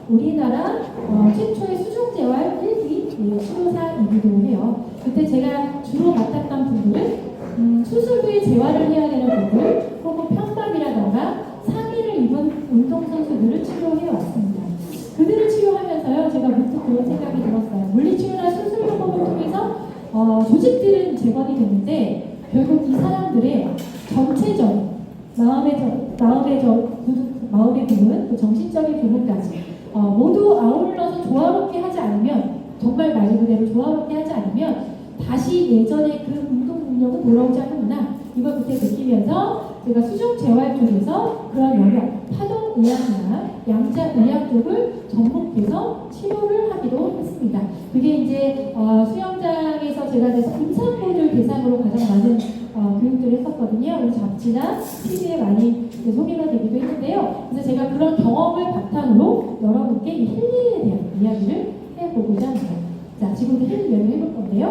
우리나라 최초의 수중재활 1기 치료사이기도 해요. 그때 제가 주로 맡았던 분들은 수술 후에 재활을 해야 되는 분들, 혹은 편박이라던가 상해를 입은 운동선수들을 치료해 왔습니다. 그들을 치료하면서요, 제가 문득 그런 생각이 들었어요. 물리치료나 수술 방법을 통해서 조직들은 재건이 됐는데 결국 이 사람들의 전체적인 마음의 부분, 또 정신적인 부분까지 모두 아울러서 조화롭게 하지 않으면, 정말 말 그대로 조화롭게 하지 않으면 다시 예전의 그 운동 능력은 돌아오지 않는구나, 이걸 그때 느끼면서 제가 수중 재활 쪽에서 그런 영역, 파동 의학이나 양자 의학 쪽을 접목해서 치료를 하기도 했습니다. 그게 이제 수영장에서 제가 임산부들 대상으로 가장 많은 교육들을 했었거든요. 그래서 잡지나 TV에 많이 소개가 되기도 했는데요. 그래서 제가 그런 경험을 바탕으로 여러분께 이 힐링에 대한 이야기를 해보고자 합니다. 자, 지금부터 힐링 이야기를 해볼 건데요.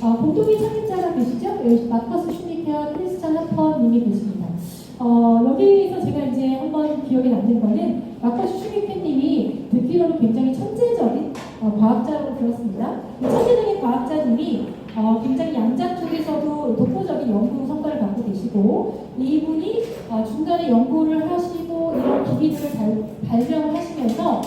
공동의 창립자가 계시죠? 마커스 슈미케와 크리스찬 하퍼 님이 계십니다. 여기서 제가 이제 한번 기억에 남는 거는 마커스 슈미케 님이 듣기로는 굉장히 천재적인 과학자라고 들었습니다. 천재적인 과학자님이 굉장히 양자 쪽에서도 독보적인 연구 성과를 갖고 계시고, 이분이 중간에 연구를 하시고 이런 기기들을 발명을 하시면서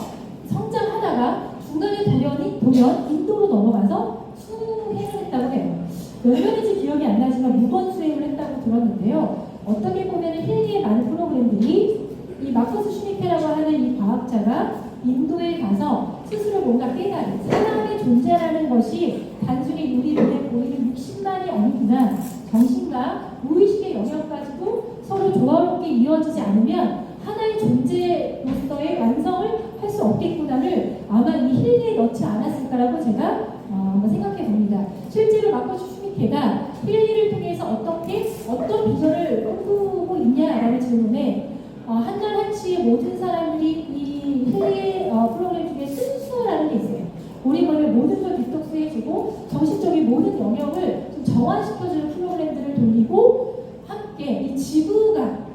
성장하다가 중간에 돌연 인도로 넘어가서 수행을 했다고 해요. 몇 년인지 기억이 안 나지만 무번 수행을 했다고 들었는데요. 어떻게 보면 힐링의 많은 프로그램들이 이 마커스 슈미케라고 하는 이 과학자가 인도에 가서 스스로 뭔가 깨달은 사람의 존재라는 것이 단순히 우리 눈에 보이는 60만이 아니구나, 정신과 무의식의 영역까지도 서로 조화롭게 이어지지 않으면 하나의 존재로서의 완성을 할 수 없겠구나를 아마 이 힐링에 넣지 않았을까라고 제가 한번 생각해 봅니다. 실제로 마커스 슈미케가 힐링을 통해서 어떤 비전을 꿈꾸고 있냐라는 질문에 한날한치의 모든 사람들이 이 힐링의 프로그램 중에 순수라는 게 있어요. 우리 몸의 모든 걸 디톡스해주고 정신적인 모든 영역을 좀 정화시켜주는 프로그램들을 돌리고 함께 이 지구가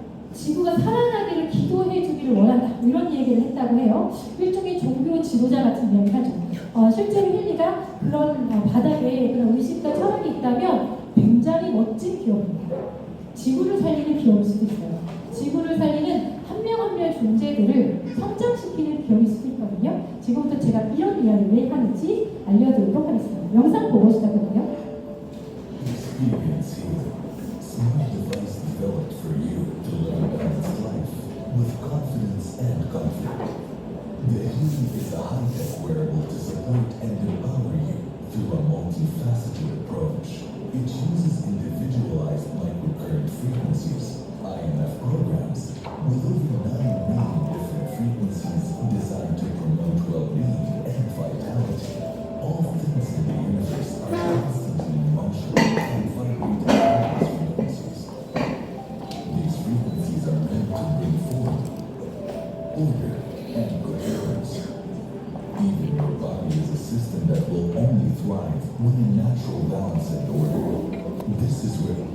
살아나기를 기도해주기를 원한다, 이런 얘기를 했다고 해요. 일종의 종교 지도자 같은 이야기를 하죠. 실제로 힐리가 그런 바닥에 그런 의식과 철학이 있다면 굉장히 멋진 기업입니다. 지구를 살리는 기업일 수도 있어요. 지구를 살리는 한 명 한 명의 존재들을 성장시키는 기업일 수도 있거든요. 지금부터 제가 이런 이야기를 왜 하는지 알려드리도록 하겠습니다. 영상 보고 시작할게요. With confidence and comfort. The Healy is a high-tech wearable to support and empower you through a multifaceted approach. It uses individualized microcurrent frequencies, IMF programs, with over 9 million different frequencies designed to promote well-being and vitality. All things in the universe are constantly in motion and vibrating at these frequencies. These frequencies are meant to bring forth order and coherence. Even your body is a system that will only thrive when in natural balance and order. This is where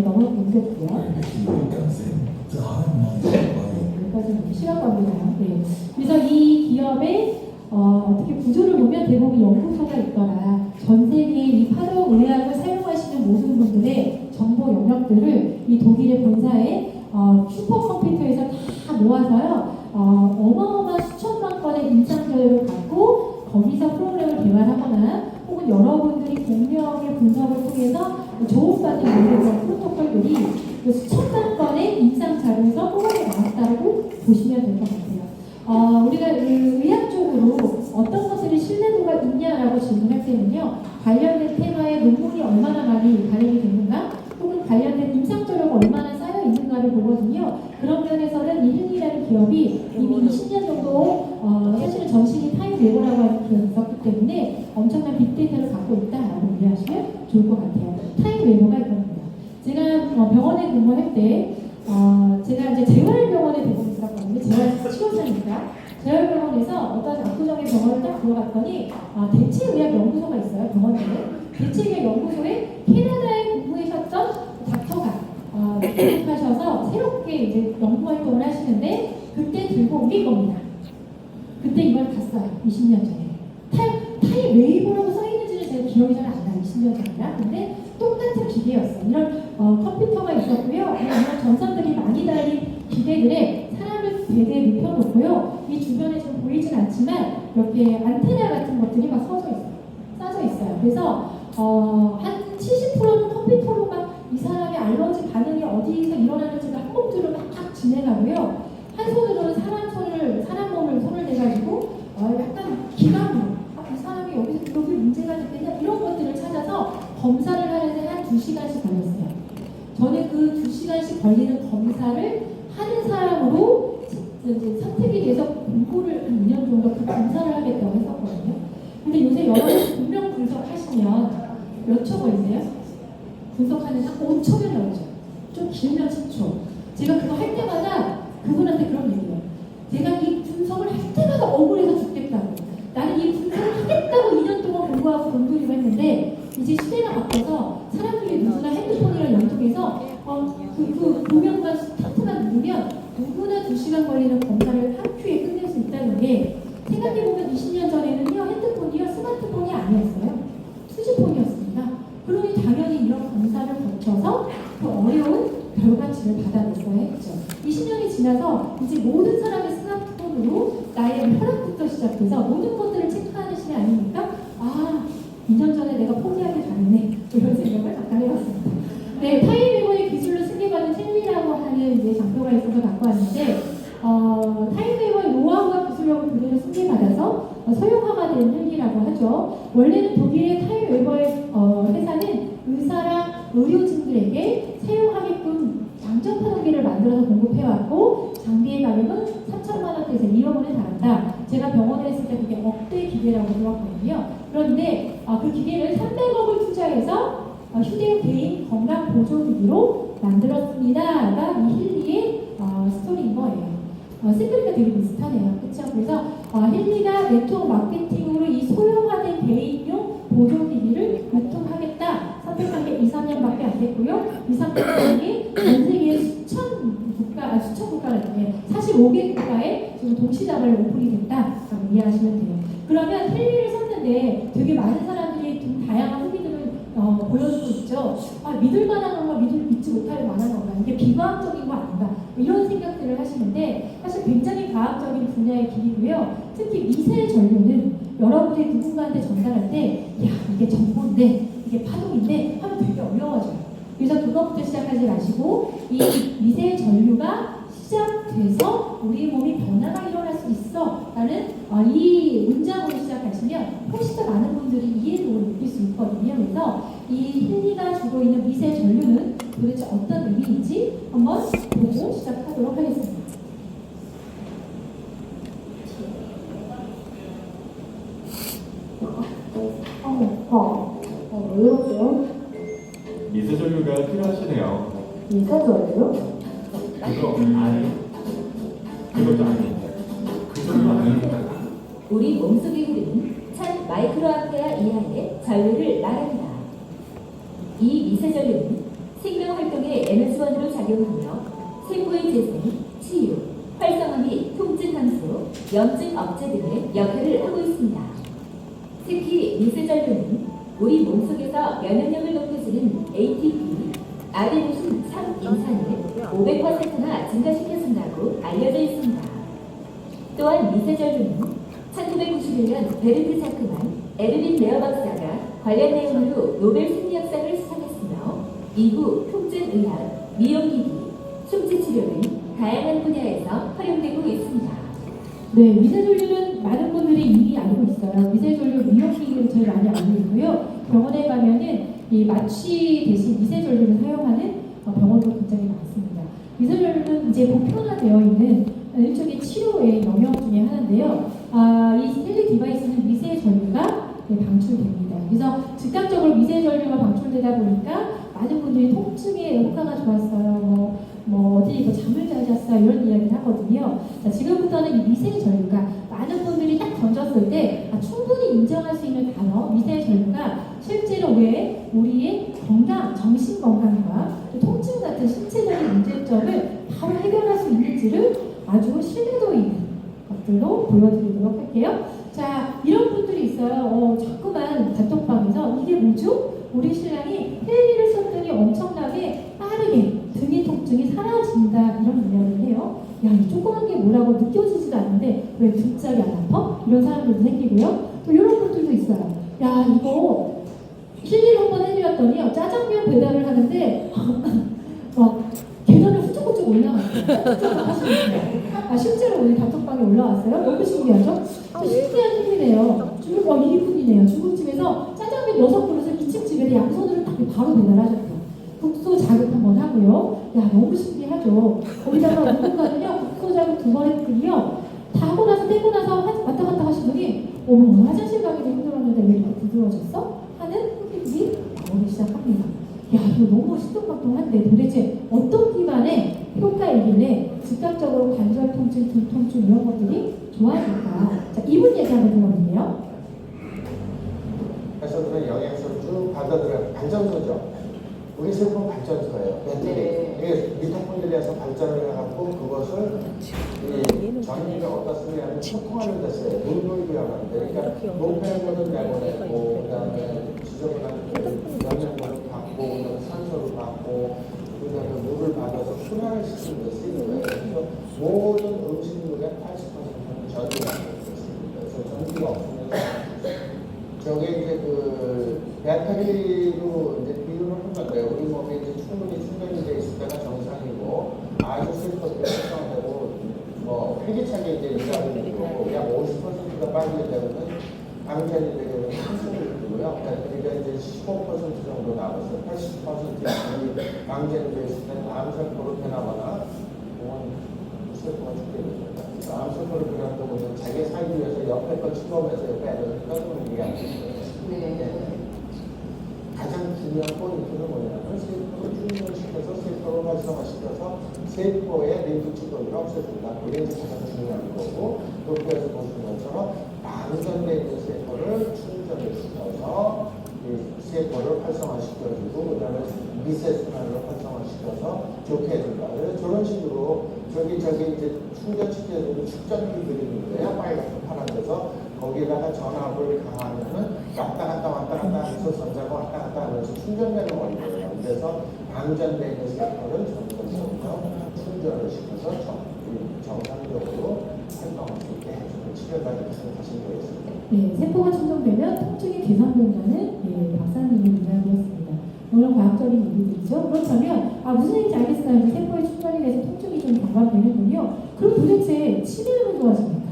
너무 힘들고요. the healing comes in to harmonize your body. 여기까지 시간 겁니다. 네. 그래서 이 기업의 어떻게 구조를 보면 대부분 연구소가 있더라. 전 세계의 이 파동의학을 사용하시는 모든 분들의 정보 영역들을 이 독일의 본사에 슈퍼컴퓨터에서 다 모아서요, 어마어마한 수천만 건의 임상 자료를 갖고 거기서 프로그램을 개발하거나 혹은 여러분들이 공명의 분석을 통해서 조언받은 모든 프로토콜들이 그 수천만 건의 임상 자료에서 뽑아내 나왔다고 보시면 될 것 같아요. 우리가 의학적으로 어떤 것들이 신뢰도가 있냐라고 질문할 때는요, 관련된 테마의 논문이 얼마나 많이 발행이 됐는가, 혹은 관련된 임상 자료가 얼마나 쌓여 있는가를 보거든요. 그런 면에서는 이 힐링이라는 기업이 이미 20년 정도 사실은 전신이 타임웨버라고 하는 기업이 있었기 때문에 엄청난 빅데이터를 갖고 있다라고 이해하시면 좋을 것 같아요. 타임웨버가 이겁니다. 제가 병원에 근무할 때 제가 이제 재활병원에 대부분 있었거든요. 재활치료사입니다. 재활병원에서 어떤 압구정의 병원을 딱 들어갔더니 대체의학연구소가 있어요. 병원 내에. 대체의학연구소에 캐나다에 근무하셨던 닥터가 입국하셔서 새롭게 이제 연구 활동을 하시는데 그때 들고 온 게 겁니다. 그때 이걸 봤어요. 20년 전에. 타이 웨이버라고 써있는지는 제가 기억이 잘 안 나요. 20년 전이라. 근데 똑같은 기계였어요. 이런 컴퓨터가 있었고요. 이런 전선들이 많이 달린 기계들에 사람을 베개에 눕혀놓고요. 이 주변에 좀 보이진 않지만 이렇게 안테나 같은 것들이 막 싸져 있어요. 그래서 한 70%는 컴퓨터로 막 이 사람의 알러지 반응이 어디서 일어나는지가 항목들을 막 진행하고요. 한 손으로는 사람 몸을 손을 대가지고 약간 기관으로 이 사람이 여기 문제가 있겠냐 이런 것들을 찾아서 검사를 하는데 한 2시간씩 걸렸어요. 저는 그 2시간씩 걸리는 검사를 하는 사람으로 이제 선택이 돼서 공부를 한 2년 정도 그 검사를 하겠다고 했었거든요. 근데 요새 여러분 분명 분석하시면 몇 초 걸리세요? 분석하는 한 5초면 나오죠. 좀 길면 10초. 제가 그거 할 때마다 그분한테 그런 얘기예요. 제가 이 분석을 할 때마다 억울해서 죽겠다고. 나는 이 분석을 하겠다고 2년 동안 공부하고 돈 들이고 했는데 이제 시대가 바뀌어서 사람들이 누구나 핸드폰이랑 연동해서 그 도면과 스타트만 누르면 누구나 2시간 걸리는 검사를 하루에 끝낼 수 있다는 게 생각해보면 20년 전에는요 핸드폰이요 스마트폰이 아니었어요. 투지폰이었습니다. 그러니 당연히 이런 검사를 거쳐서 그 어려운 결과치를 받아냈어야 했죠. 20년이 지나서 이제 모든 사람의 스마트폰으로 나의 혈압부터 시작해서 모든 것들을 체크하는 시대 아닙니까? 2년 전에 내가 포기하길 잘했네. 이런 생각을 잠깐 해봤습니다. 네, 타임웨이버의 기술로 승계받은 헨리라고 하는 이제 장표가 있어서 갖고 왔는데 타임웨이버의 노하우와 기술력을 그대로 승계받아서 소형화가 된 헨리라고 하죠. 원래는 독일의 타임웨이버의 회사는 의사랑 의료진들에게 사용하게끔 장전파동기를 만들어서 공급해왔고 장비의 가격은 3천만 원대에서 2억 원에 달한다. 제가 병원에 있을 때 그게 억대 기계라고 들었거든요. 그런데 그 기계를 300억을 투자해서 휴대용 개인 건강 보조기기로 만들었습니다가 이 힐리의 스토리인 거예요. 싱글리가 되게 비슷하네요. 그렇죠? 그래서 힐리가 네트워크 마케팅으로 이 소형화된 개인용 보조기기를 유통하겠다. 선택한 게 2, 3년밖에 안 됐고요. 2, 3년 동안에 전 세계 수천 국가라는데 45개 국가에 지금 동시다발로 오픈이 됐다라고 이해하시면 돼요. 그러면 힐리를 썼는데 되게 많은 사람들이 좀 다양한 후기들을 보여주고 있죠. 믿을 만한 건가 믿지 못할 만한 건가 이게 비과학적인 거 아닌가 이런 생각들을 하시는데 사실 굉장히 과학적인 분야의 길이고요. 특히 미세 전류는 여러분이 누군가한테 전달할 때 이게 정보인데 이게 파동인데 하면 되게 어려워져요. 그래서 그것부터 시작하지 마시고 이 미세 전류가 시작돼서 우리 몸이 변화가 일어날 수 있어 라는 이 문장으로 시작하시면 훨씬 더 많은 분들이 이해도를 느낄 수 있거든요. 그래서 이 힐리가 주고 있는 미세 전류는 도대체 어떤 의미인지 한번 보고 시작하도록 하겠습니다. 왜 그러세요? 미세 전류가 필요하시네요. 미세 전류? 그것도 아니에요. 그 전류 아닙니다. 우리 몸속의 흐름은 1000 마이크로암페어 이하의 전류를 말합니다. 이 미세 전류는 생명 활동의 에너지원으로 작용하며 세포의 재생, 치유, 활성화 및 통증 감소, 염증 억제 등의 역할을 하고 있습니다. 특히 미세 전류는 우리 몸속에서 면역력을 높여주는 ATP, 아데노신 3인산을 500%나 증가시켜준다고 알려져 있습니다. 또한 미세 전류는 1991년 베르트 자크만, 에르빈 레어 박사가 관련 내용으로 노벨 심리학상을 수상했으며 이후 통증의학, 미용기기, 충치치료 등 다양한 분야에서 활용되고 있습니다. 네, 미세전류는 많은 분들이 이미 알고 있어요. 미세전류 미용기기를 제일 많이 알고 있고요. 병원에 가면은 이 마취 대신 미세전류를 사용하는 병원도 굉장히 많습니다. 미세전류는 이제 보편화되어 있는 일종의 치료의 영역 중에 하나인데요. 이 힐리 디바이스는 미세전류가 방출됩니다. 그래서 즉각적으로 미세전류가 방출되다 보니까 많은 분들이 통증에 효과가 좋았어요. 어디 잠을 잘 잤어요. 이런 이야기를 하거든요. 자, 지금부터는 이 미세전류가 많은 분들이 딱 던졌을 때 충분히 인정할 수 있는 단어 미세전류가 실제로 왜 우리의 건강, 정신 건강과 통증 같은 신체적인 문제점을 바로 해결할 수 있는지를 아주 신뢰도 있는 것들도 보여드리도록 할게요. 자, 이런 분들이 있어요. 자꾸만 단톡방에서 이게 뭐죠? 우리 신랑이 헬리를 썼더니 엄청나게 빠르게 등의 통증이 사라진다 이런 이야기를 해요. 야, 이 조그만 게 뭐라고 느껴지지도 않는데 왜 등짝이 안 아파? 이런 사람들도 생기고요. 또 이런 분들도 있어요. 야, 이거 힐리를 한번 해드렸더니 짜장면 배달을 하는데 막 계단을 후쭉후쭉 올라갔어요. 후쭉후쭉 하시는데 실제로 우리 단톡방에 올라왔어요. 너무 신기하죠? 신기한 일이네요. 이분이네요. 중국집에서 짜장면 6그릇을 2층 집에 양손으로 딱 바로 배달하셨대요. 국소 자극 한번 하고요. 야, 너무 신기하죠? 거기다가 누군가는요, 국소 자극 2번 했더니요, 다 하고 나서 떼고 나서 왔다 갔다 하시더니 어머, 화장실 가기도 힘들었는데 왜 이렇게 부드러워졌어? 하는 후기들이 나오기 시작합니다. 야, 이거 너무 시끌벅적한데 도대체 어떤 기반의 효과이길래 즉각적으로 관절 통증, 등 통증 이런 것들이 좋아질까? 자, 이분 얘기 한번 들어볼게요. 에서들은 영양소를 쭉 받아들여요. 발전소죠. 우리 세포는 발전소예요. 배터리. 이게 미토콘드리아에서 발전을 해갖고 그것을 이 전기가 어디다 쓰냐면 소통하는 데 써요. 물놀이라고 하는데, 그러니까 노폐한 것을 내보내고, 그 다음에 지저분한 영양분을 받고, 그다음에 산소를 받고, 그 다음에 물을 받아서 순환을 시키는 데 쓰이는 거예요. 그래서 모든 음식물의 80%는 전기가 있습니다. 그래서 전기가 없으면 저게 이제 그 배터리로 이제 비유를 한 건데, 우리 몸에 이제 충분히 충전이 돼 있을 때가 정상이고, 아주 슬퍼지게 설정되고, 뭐 활기차게 이제 일하는 거고, 약 50%가 빠지게 되면 방전이 되게 되면 한숨을 들고요. 그러니까 이제 15% 정도 남았어요. 80% 방전이 돼 있을 때는 암세포로 변하거나, 세포가 죽게 됩니다. 암세포를 변한다고 보면 자기 살기 위해서 옆에 거 침범해서 옆에 애를 떠드는 게 아니에요. 가장 중요한 포인트는 뭐냐면 세포를 충전시켜서 세포를 활성화시켜서 세포의 림프 주변을 없애준다. 그게 이제 가장 중요한 거고, 높이에서 보시는 것처럼 방전되어 있는 세포를 충전을 시켜서 이 세포를 활성화시켜주고, 그 다음에 미세순환을 활성화시켜서 좋게 해준다. 그래서 저런 식으로 저기 이제 충전시켜주고 축전기 그리는 거예요. 빨갛고 파란 데서 거기에다가 전압을 가하면은 왔다 갔다 하면서 전자가 왔다 갔다 하면서 충전되는 원리예요. 그래서 방전되어 있는 세포를 점점 충전을 시켜서 정상적으로 활동할 수 있게 해주는 치료가 이렇게 생각하시면 되겠습니다. 네, 세포가 충전되면 통증이 개선된다는 박사님의 이야기였습니다. 물론 과학적인 얘기들이죠. 그렇다면 무슨 얘기인지 알겠어요. 이제 세포에 충전이 돼서 통증이 좀 경감되는군요. 그럼 도대체 치매는 왜 좋아집니까?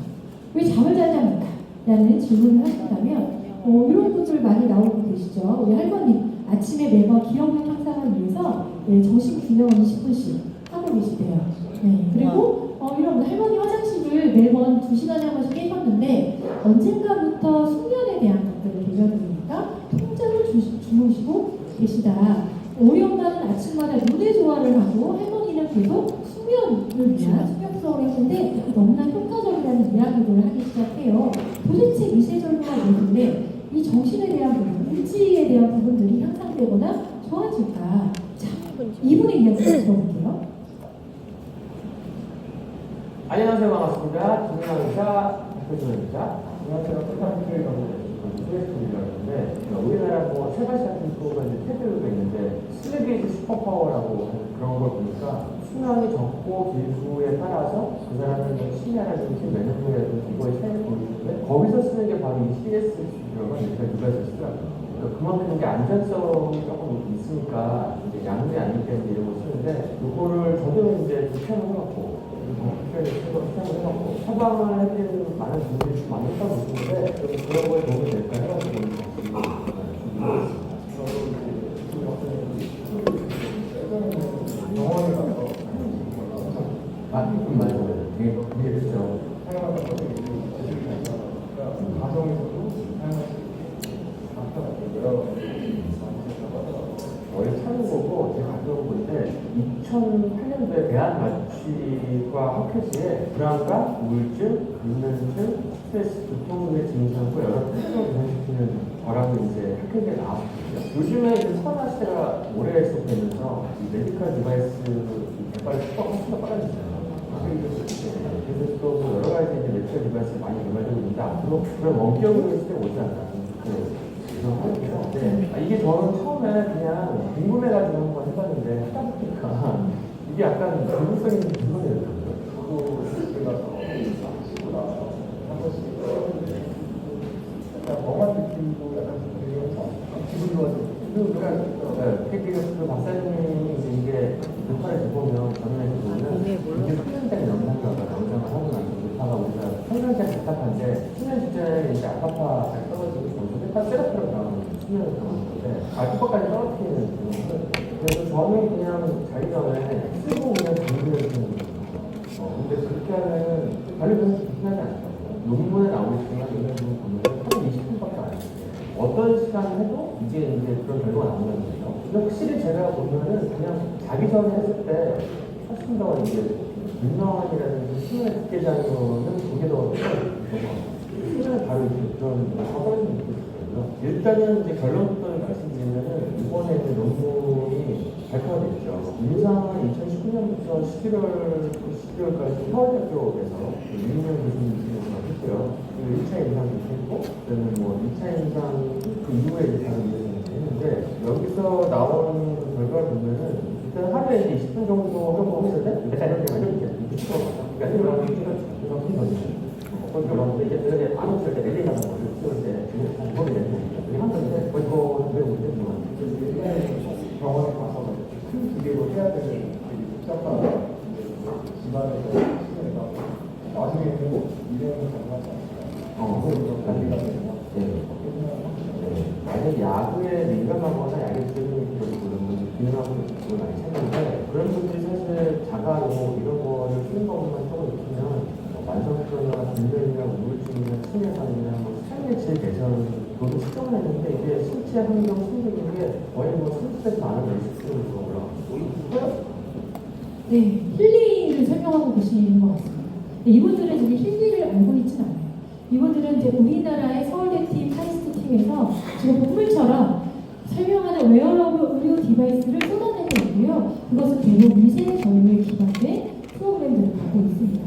왜 잠을 자지 않을까? 라는 질문을 하신다면 이런 분들 많이 나오고 계시죠. 우리 할머니 아침에 매번 기억력 향상을 위해서 정신 균형을 20분씩 하고 계시대요. 네, 그리고 이런 할머니 화장실을 매번 2시간에 한 번씩 깨셨는데 언젠가부터 숙면에 대한 것들을 들려드리니까 통장을 주무시고 계시다. 우리 엄마는 아침마다 눈의 조화를 하고 할머니는 계속 수면을 위한 수면프로를 했는데 너무나 효과적이라는 이야기들을 하기 시작해요. 도대체 미세전류가 뭐길래 이 정신에 대한 부분, 의지에 대한 부분들이 향상되거나 좋아질까? 자, 이분의 이야기를 들어볼게요. 안녕하세요. 반갑습니다. 김민환 의사, 박효준 의사. 안녕하세요. 프로파트를 가고 스웨스톤이라고 하는데, 우리나라 세 가지 같은 프로가 이제 테드가 있는데, 슬리비즈 슈퍼파워라고 하는 그런 걸 보니까, 수명이 적고 길수에 따라서 그 사람의 심야라든지 메노포라든지 이거에 차이를 보이는데, 거기서 쓰는 게 바로 이 CS 들어간 일단 누가서 쓰더라고요. 그만큼 이게 안전성이 조금 있으니까, 이제 약물이 아니기 때문에 이런 걸 쓰는데, 이거를 저도 이제 추천을 해갖고, 해갖고 처방을 해드리는 많은 분들이 좀 많이 있다고 보시는데 그런 거에 도움이 될까 해가지고 병원에 가서 맞춤 맞아요. 되게 그렇죠. 사용하다 보니까 가정에서도 사용할 수 있는 여러 가지 원래 찾는 거고 제가 가져온 건데 2008년도에 대한마취과 학회지에 불안감, 우울증, 근면증, 스트레스, 두통의 증상과 여러 특징을 개선시키는 거라고 이제 학회지에 나왔거든요. 요즘에 이제 코로나 시대가 오래 속되면서 이 메디컬 디바이스 개발이 속도가 훨씬 더 빨라지잖아요. 그래서 또 여러 가지 이제 엑셀 디바이스가 많이 개발되고 있는데 앞으로 그런 원격으로 시대 오지 않나 예상하는데요. 네. 이게 저는 처음에 그냥 궁금해가지고 한번 해봤는데 하다 보니까 이게 약간 전문성 있는 부분이더라고요. 그거 제가 마치고 나서 한 번씩 약간 멍한 느낌도 약간 들면서 기분 좋아지고 그 박사님이 이게 녹화를 해보면 전화해서 보면 이게 수면장 영상과가 영상을 하고 나서 녹화가 우리가 평상시에 답답한데 수면 시점에 이제 알파파 잘 떨어지고 베타 세라피로 나오는 수면을 나오는 건데 알파파까지 떨어뜨리는 경우는 그래서 저는 그냥 자기 전에 쓰고 그냥 준비를 해주는 거예요. 근데 그렇게 하면은 별로 불편하지 않더라고요. 논문에 나오는 시간 이런 거 보면 한 20분밖에 안 해요. 어떤 시간을 해도 이제 그런 결과가 나온다는 거죠. 근데 확실히 제가 보면은 그냥 자기 전에 했을 때 훨씬 더 이제 민망이라든지 수면에 듣게 자는 거는 그게 더 수면에 바로 이렇게 그런 사고를 느꼈어요. 일단은 이제 결론부터 말씀드리면은 이번에 이제 논문이 발표가 됐죠. 임상은 2019년부터 11월까지 서울대학교에서 유인영 교수님이 했고요. 1차 임상 했고, 그다음에 뭐 2차 임상 그 이후에 이제 다른 임상을 했는데 여기서 나온 결과를 보면은 일단 하루에 이제 20분 정도 하고 있었는데 일단 이렇게 완전히 그러니까 이런 그래서 큰 거죠. 그런데 이제 그게 안 없을 때 랠리 가는 거를 찍을 때 이거를 내는 거죠. 우리 한 건데 그거 왜 못해 병원에 가서 큰 기계로 해야 되는 복잡한 집안에서 시간에서 나중에는 이래는 가능하지 않을까. 관리가 되는 만약 야구에 민감하거나 야구 때문에 기능하고 그걸 많이 찾는데 그런 분들이 사실 자가로 이런 거를 쓰는 것만 조금 익히면 만성병이나 불면이나 우울증이나 치매상이나 삶의 질 개선도 측정을 했는데 이게 신체 환경 충격인 게 거의 30에서 많은 레시피로 올라가고 네, 힐리를 설명하고 계시는 것 같습니다. 네, 이분들은 지금 힐리를 알고 있진 않아요. 이분들은 이제 우리나라의 서울대 팀, 카이스트 팀에서 지금 보물처럼 설명하는 웨어러블 의료 디바이스를 쏟아내고 있고요. 그것은 대부분 미세 전류에 기반된 프로그램들을 갖고 있습니다.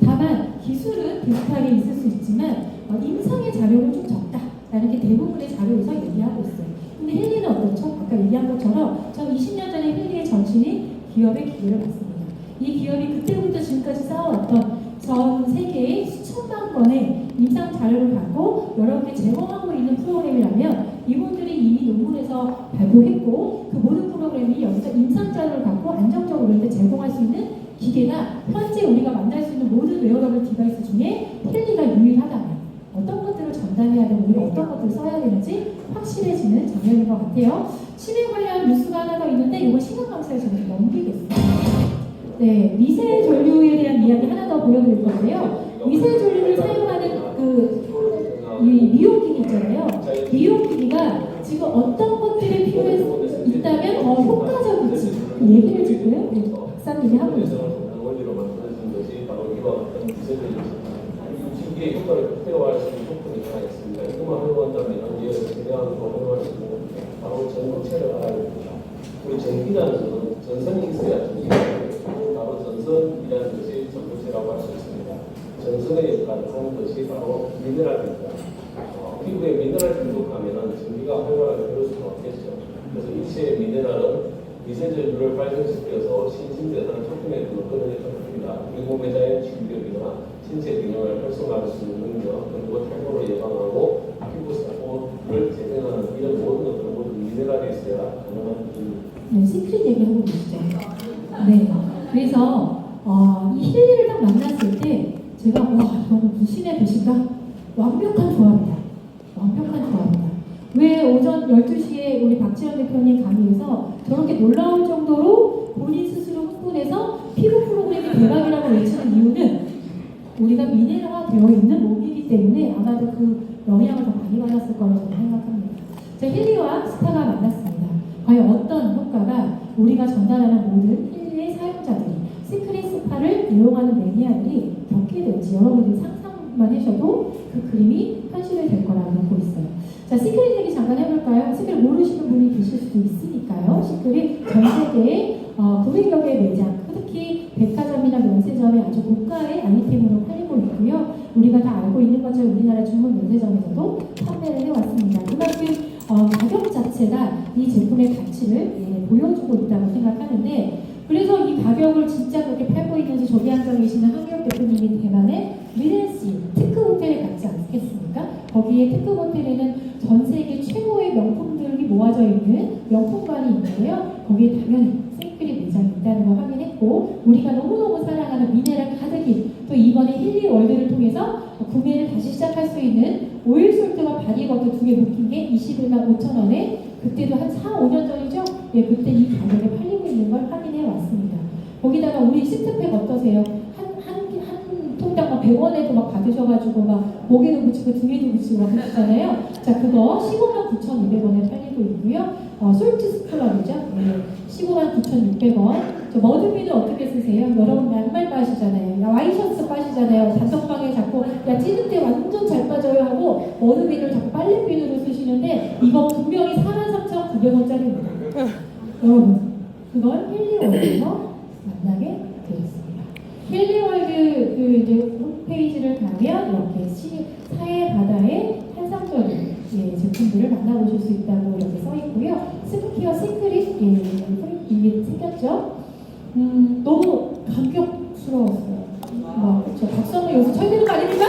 다만 기술은 비슷하게 있을 수 있지만 임상의 자료는 좀 적다라는 게 대부분의 자료에서 얘기하고 있어요. 근데 힐리는 어떻죠? 아까 얘기한 것처럼 전 20년 전에 힐리의 전신이 기업의 기회를 받습니다. 이 기업이 그때부터 지금까지 쌓아왔던 전 세계의 수천만 건의 임상 자료를 갖고 여러분께 제공하고 있는 프로그램이라면 이분들이 이미 논문에서 발표했고 그 모든 프로그램이 여기서 임상 자료를 갖고 안정적으로 이렇게 제공할 수 있는 기계가 현재 우리가 만날 수 있는 모든 웨어러블 디바이스 중에 힐리가 유일하다면 어떤 것들을 전달해야 되고 우리가 어떤 것들을 써야 되는지 확실해지는 장면인 것 같아요. 치매 관련 뉴스가 하나 더 있는데 이건 시간감사에서 좀 넘기겠습니다. 네, 미세 전류에 대한 이야기 하나 더 보여드릴 건데요. 미세 전류를 사용하는 이 미용기기 있잖아요. 미용기기가 지금 어떤 것들이 필요해 있다면 더 효과적일지 그 얘기를 지금 우리 박사님이 하고 있어요. 원리로 만들어진 것이 바로 이와 같은 미세전류입니다. 기기의 효과를 극대화할 수 있는 조건이 하나 있습니다. 이것만 활용한다면 이에 대한 거 활용할 수 있는 겁니다. 바로 전구체를 알아야 됩니다. 우리 전기라는 것은 전선이 있어야 전기가 바로 전선이라는 것이 전구체라고 할 수 있습니다. 전선의 역할을 하는 것이 바로 미네랄입니다. 피부에 미네랄이 부족하면 전기가 활발하게 흐를 수가 없겠죠. 그래서 일체의 미네랄은 미세전류를 발생시켜서 신진대사를 촉진해 끌어내줍니다. 그리고 매자의 충격이나 신체 균형을 활성화할 수 있는 능력, 그리고 탈모를 예방하고 피부 세포를 재생하는 이런 모든 것들 모두 미네랄이 있어야 가능한 일입니다. 네, 시크릿 얘기하고 계시죠. 네, 그래서 이 힐리를 딱 만났을 때 제가 와 이거는 무신의 배신가? 완벽한 조합이다. 완벽한 조합이다. 왜 오전 12시에 우리 박지원 대표님 강의에서 저렇게 놀라울 정도로 본인 스스로 흥분해서 피부 프로그램이 대박이라고 외치는 이유는 우리가 미네랄화 되어 있는 몸이기 때문에 아마도 그 영향을 더 많이 받았을 거라고 저는 생각합니다. 자, 힐리와 스타가 만났습니다. 과연 어떤 효과가 우리가 전달하는 모든 힐리의 사용자들이 시크릿 스파를 이용하는 매니아들이 겪게 될지 여러분들이 상상만 하셔도 그 그림이 현실이 될 거라고 보고 있어요. 자, 시크릿 얘기 잠깐 해볼까요? 시크릿 모르시는 분이 계실 수도 있으니까요. 시크릿 전 세계에 900여 개의 매장, 특히 백화점이나 면세점에 아주 고가의 아이템으로 팔리고 있고요. 우리가 알고 있는 것처럼 우리나라 주문 면세점에서도 판매를 해왔습니다. 그만큼 가격 자체가 이 제품의 가치를 보여주고 있다고 생각하는데, 그래서 이 가격을 진짜 그렇게 팔고 있는지 저기 앉아 계시는 한기혁 대표님이 대만의 리덴시 특급 호텔에 갔지 않겠습니까? 거기에 특급 호텔에는 전 세계 최고의 명품들이 모아져 있는 명품관이 있는데요. 거기에 당연히 생크림 매장이 있다는 걸 확인했고, 우리가 너무너무 사랑하는 미네랄 가득히 또 이번에 힐리 월드를 통해서 구매를 다시 시작할 수 있는 오일솔트와 바디버터 2개 묶인 게 21만 5천 원에, 그때도 한 4, 5년 전이죠? 예, 그때 이 가격에 팔리고 있는 걸 확인해 왔습니다. 거기다가 우리 시트팩 어떠세요? 한 통당 막 100원에도 막 받으셔가지고 막 목에도 붙이고 등에도 붙이고 막 그러잖아요. 자, 그거 15만 9,200원에 팔리고 있고요. 솔트 스크럽이죠. 네, 15만 9,600원. 저 머드비는 어떻게 쓰세요? 여러분 양말 빠시잖아요. 와이셔츠 빠시잖아요. 단톡방에 자꾸 야 찌는 때 완전 잘 빠져요 하고 머드비를 자꾸 빨래비누로 쓰시는데 이거 분명히 43,900원짜리입니다. 여러분 그걸 힐리월드에서 만나게 되겠습니다. 힐리월드 그 이제 홈페이지를 가면 이렇게 사해 바다의 환상적인 제품들을 만나보실 수 있다고 이렇게 써 있고요. 스킨케어 시크릿 이게 생겼죠. 너무 감격스러웠어요. 저 박수 한번 여기서 쳐야 되는 거 아닙니까?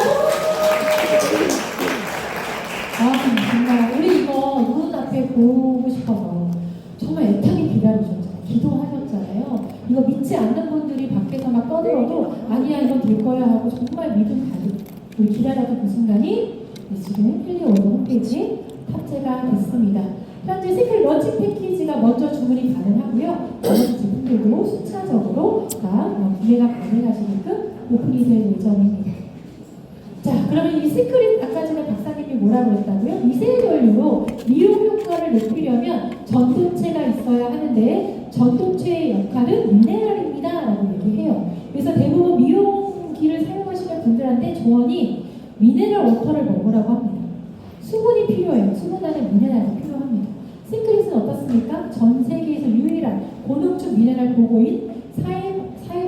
정말 우리 이거 눈 앞에 보고 싶어서 정말 애타게 기다리셨잖아요. 기도하셨잖아요. 이거 믿지 않는 분들이 밖에서 막 떠들어도 아니야 이건 될 거야 하고 정말 믿음 가득 우리 기다렸던 그 순간이 지금 힐리월드 홈페이지에 탑재가 됐습니다. 현재 시크릿 런칭 패키지가 먼저 주문이 가능하고요. 나머지 제품들도 순차적으로 다 구매가 가능하시게끔 오픈이 될 예정입니다. 자, 그러면 이 시크릿 아까 전에 박사님이 뭐라고 했다고요? 미세 전류로 미용 효과를 높이려면 전도체가 있어야 하는데 전도체의 역할은 미네랄입니다 라고 얘기해요. 그래서 대부분 미용기를 사용하시는 분들한테 조언이 미네랄 워터를 먹으라고 합니다. 수분이 필요해요. 수분 안에 미네랄이 필요합니다. 시크릿은 어떻습니까? 전 세계에서 유일한 고농축 미네랄 보고인 사해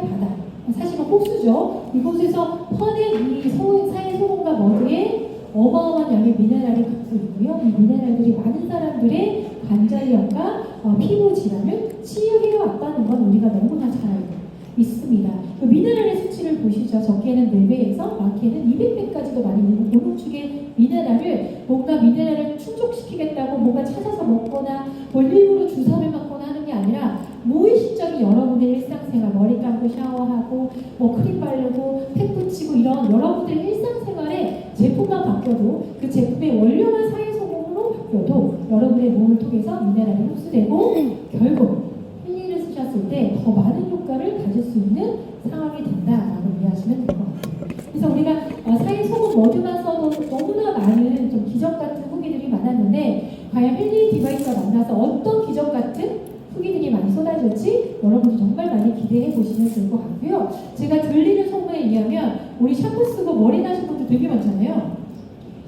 바다, 사실은 호수죠. 이곳에서 퍼낸 이 사해 소금과 머드에 어마어마한 양의 미네랄을 갖고 있고요. 이 미네랄들이 많은 사람들의 관절염과 피부 질환을 치유해 왔다는 건 우리가 너무나 잘 알고 있습니다. 그 미네랄의 수치를 보시죠. 적게는 4배에서 많게는 200배까지도 많이 있는 고농축의 미네랄을 뭔가 미네랄을 충족시키겠다고 뭔가 찾아서 먹거나 뭐 일부러 주사를 맞거나 하는 게 아니라 무의식적인 여러분의 일상생활, 머리 감고 샤워하고 뭐 크림 바르고 팩 붙이고 이런 여러분들의 일상생활에 제품만 바뀌어도 그 제품의 원료만 사회소금으로 바뀌어도 여러분의 몸을 통해서 미네랄이 흡수되고 결국 힐리를 쓰셨을 때 더 많은 효과를 가질 수 있는 상황이 된다라고 이해하시면 될 것 같아요. 그래서 우리가 사회소금 머드만 써도 너무나 많은 좀 기적 같은 후기들이 많았는데 과연 힐리 디바이스가 만나서 어떤 기적 같은 후기들이 많이 쏟아질지 여러분도 정말 많이 기대해 보시면 될 것 같고요. 제가 들리는 소문에 의하면 우리 샴푸 쓰고 머리 나신 분들 되게 많잖아요.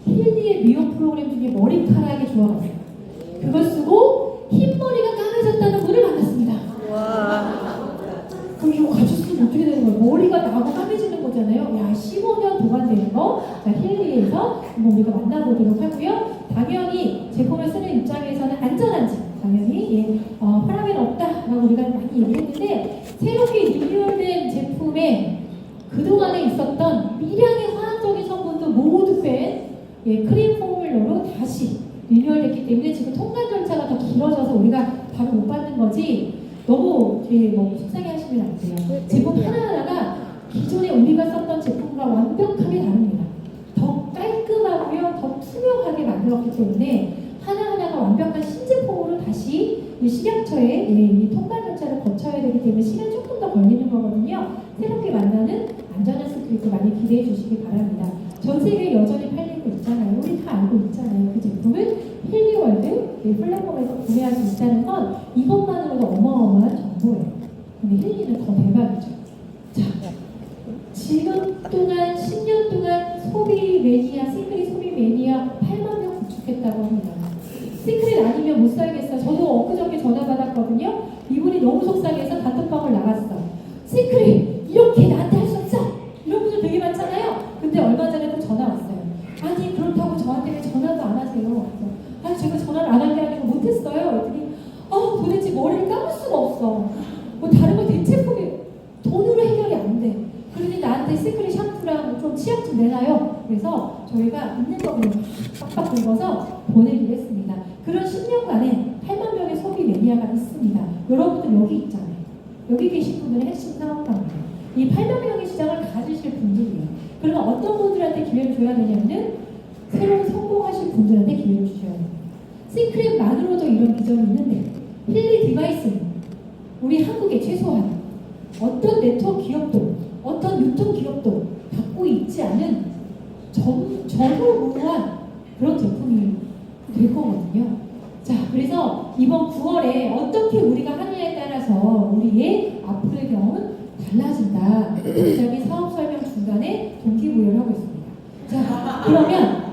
힐리의 미용 프로그램 중에 머리카락이 좋아가지고 그걸 쓰고 흰머리가 까매졌다는 분을 만났습니다. 그럼 이거 같이 쓰면 어떻게 되는 거예요? 머리가 나고 까매지는 거잖아요. 야, 15년 보관되는 거. 자, 힐리에서 한번 우리가 만나보도록 하고요. 당연히 제품을 쓰는 입장에서는 안전한지 당연히 파라벤 없다라고 우리가 많이 얘기했는데 새롭게 리뉴얼된 제품에 그동안에 있었던 미량의 화학적인 성분도 모두 뺀 크림 포뮬러로 다시 리뉴얼됐기 때문에 지금 통관 절차가 더 길어져서 우리가 바로 못 받는 거지 너무 뭐 속상해 하시면 안 돼요. 제품 하나하나가 기존에 우리가 썼던 제품과 완벽하게 다릅니다. 더 깔끔하고요, 더 투명하게 만들었기 때문에 하나하나가 완벽한 신제품으로 다시 식약처에 이 통관 절차를 거쳐야 되기 때문에 시간이 조금 더 걸리는 거거든요. 새롭게 만나는 안전한 스크립트 많이 기대해 주시기 바랍니다. 전 세계에 여전히 팔리고 있잖아요. 우리 다 알고 있잖아요. 그 제품은 힐리월드 플랫폼에서 구매할 수 있다는 건 이것만으로도 어마어마한 정보예요. 근데 힐리는 더 대박이죠. 자, 지금 동안 10년 동안 소비 매니아, 시크릿 소비 매니아 8만 명 구축했다고 합니다. 시크릿 아니면 못 살겠어. 저도 엊그저께 전화 받았거든요. 이분이 너무 속상해서 단톡방을 나갔어. 시크릿 이렇게 나한테 할 수 없어. 이런 분들 되게 많지 하잖아요. 근데 얼마 전에 또 전화 왔어요. 아니 그렇다고 저한테 왜 전화도 안 하세요? 아니 제가 전화를 안 한 게 아니고 못했어요. 그랬더니 도대체 머리를 감을 수가 없어. 뭐 다른 거 대체품이 돈으로 해결이 안 돼. 그러니 나한테 시크릿 샴푸랑 좀 치약 좀 내놔요. 그래서 저희가 있는 거 그냥 빡빡 긁어서 보내기로 했습니다. 그런 10년간에 8만 명의 소비 매니아가 있습니다. 여러분들 여기 있잖아요. 여기 계신 분들의 핵심 사업가입니다. 이 8만 명의 시장을 가지실 분들이에요. 그러면 어떤 분들한테 기회를 줘야 되냐면은 새로운 성공하실 분들한테 기회를 주셔야 됩니다. 시크릿만으로도 이런 비전이 있는데 힐리 디바이스는 우리 한국에 최소한 어떤 네트워크 기업도 어떤 유통 기업도 갖고 있지 않은 전무후무한 그런 제품이 될 거거든요. 자, 그래서 이번 9월에 어떻게 우리가 하느냐에 따라서 우리의 앞으로의 경험은 달라진다. 굉장히 사업 설명 중간에 동기부여를 하고 있습니다. 자, 그러면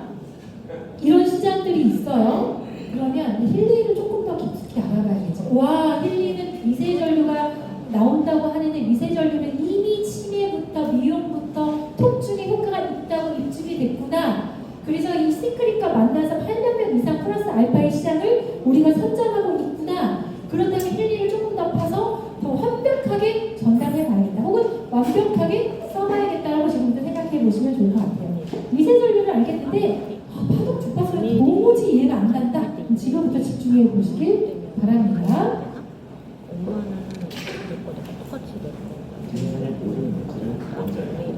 이런 시장들이 있어요. 그러면 힐리를 조금 더 깊숙이 알아봐야겠죠. 와, 힐리는 미세전류가 나온다고 하는데 미세전류는 이미 치매부터 미용부터 통증에 효과가 있다고 입증이 됐구나. 그래서 이 시크릿과 만나서 8만 명 이상 플러스 알파의 시장을 우리가 선점하고 있구나. 그렇다면 힐리를 조금 더 파서 더 완벽하게 전달해 봐야겠다. 혹은 완벽하게 써봐야겠다라고 지금부터 생각해 보시면 좋을 것 같아요. 미세전류를 알겠는데 파동 주파수가 도무지 이해가 안 간다. 그럼 지금부터 집중해 보시길 바랍니다. 세상의 모든 물질은 원자예요.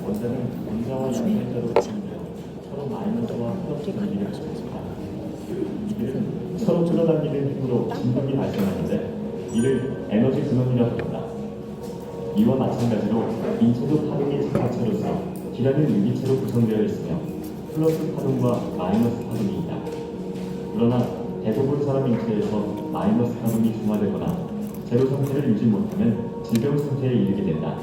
원자는 원자와 양자로 구성되어 서로 마이너스와 플러스 관계를 가집니다. 이들은 서로 끌어당기는 힘으로 진동이 발생하는데 이를 에너지 근원이라고 부른다. 이와 마찬가지로 인체도 파동이 자체로서 기라는 유기체로 구성되어 있으며 플러스 파동과 마이너스 파동이 있다. 그러나 대부분 사람 인체에서 마이너스 파동이 중화되거나 제로 상태를 유지 못하면 질병 상태에 이르게 된다.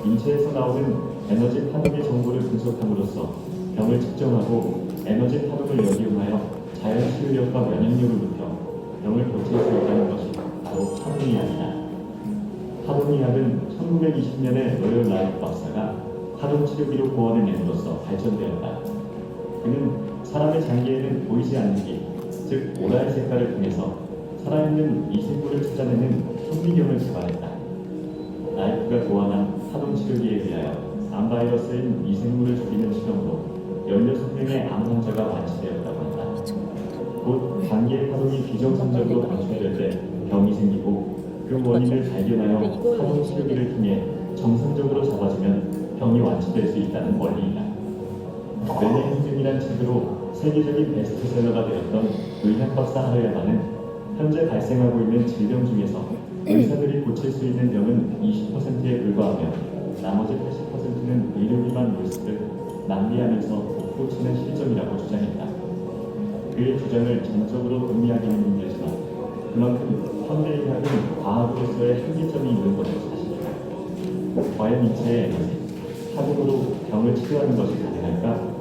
인체에서 나오는 에너지 파동의 정보를 분석함으로써 병을 측정하고 에너지 파동을 역이용하여 자연 치유력과 면역력을 높여 병을 고칠 수 있다는 것이 바로 파동의학이다. 파동의학은 1920년에 로열 라이프 박사가 파동 치료기로 보완을 내므로써 발전되었다. 그는 사람의 장기에는 보이지 않는 길, 즉 오라의 색깔을 통해서 살아있는 이생물을 찾아내는 현미경을 개발했다. 라이프가 고안한 파동 치료기에 의하여 암 바이러스인 이생물을 죽이는 실험으로 16명의 암 환자가 완치되었다고 한다. 곧 감기의 파동이 비정상적으로 방출될 때 병이 생기고 그 원인을 발견하여 파동 치료기를 통해 정상적으로 잡아주면 병이 완치될 수 있다는 원리이다. 뇌의 행증이란 책으로 세계적인 베스트셀러가 되었던 의학 박사 하르야마는 현재 발생하고 있는 질병 중에서 의사들이 고칠 수 있는 병은 20%에 불과하며 나머지 80%는 의료비만 물쓰듯 낭비하면서 못 고치는 실정이라고 주장했다. 그의 주장을 전적으로 의미하기는 힘들지만 그만큼 현대의학은 과학으로서의 한계점이 있는 것은 사실이다. 과연 인체의 에너지, 파동으로 병을 치료하는 것이 가능할까?